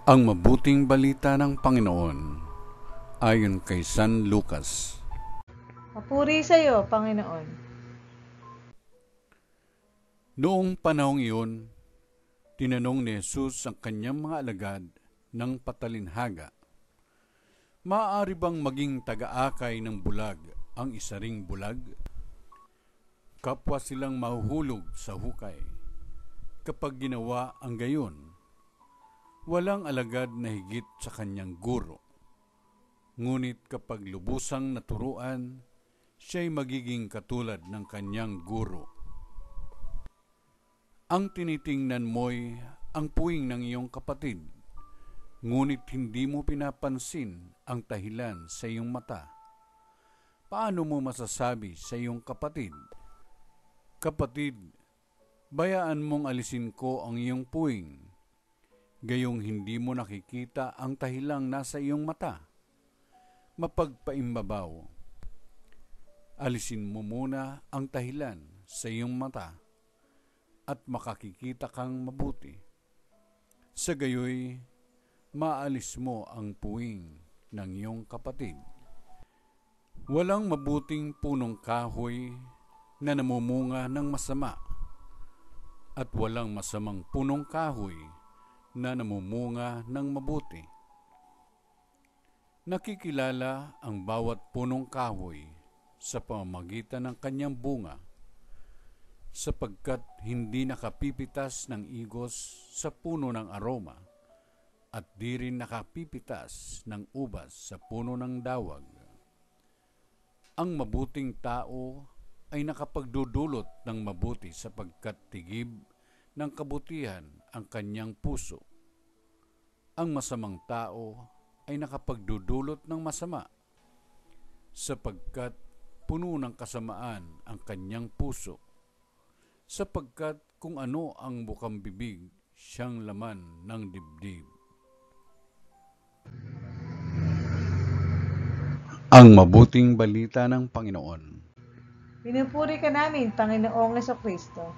Ang mabuting balita ng Panginoon ayon kay San Lucas. Papuri sa iyo, Panginoon. Noong panahong iyon, tinanong ni Jesus ang kanyang mga alagad ng patalinhaga, maaari bang maging taga-akay ng bulag ang isa ring bulag? Kapwa silang mahuhulog sa hukay kapag ginawa ang gayon. Walang alagad na higit sa kanyang guro. Ngunit kapag lubusang naturuan, siya'y magiging katulad ng kanyang guro. Ang tinitingnan mo'y ang puwing ng iyong kapatid, ngunit hindi mo pinapansin ang tahilan sa iyong mata. Paano mo masasabi sa iyong kapatid, "Kapatid, bayaan mong alisin ko ang iyong puwing," gayong hindi mo nakikita ang tahilang nasa iyong mata? Mapagpaimbabaw, alisin mo muna ang tahilan sa iyong mata at makakikita kang mabuti. Sa gayoy, maalis mo ang puwing ng iyong kapatid. Walang mabuting punong kahoy na namumunga ng masama, at walang masamang punong kahoy na namumunga ng mabuti. Nakikilala ang bawat punong kahoy sa pamamagitan ng kanyang bunga, sapagkat hindi nakapipitas ng igos sa puno ng aroma at di rin nakapipitas ng ubas sa puno ng dawag. Ang mabuting tao ay nakapagdudulot ng mabuti sapagkat tigib ng kabutihan ang kanyang puso. Ang masamang tao ay nakapagdudulot ng masama sapagkat puno ng kasamaan ang kanyang puso. Sapagkat kung ano ang bukang bibig, siyang laman ng dibdib. Ang mabuting balita ng Panginoon. Pinupuri ka namin, Panginoong Kristo.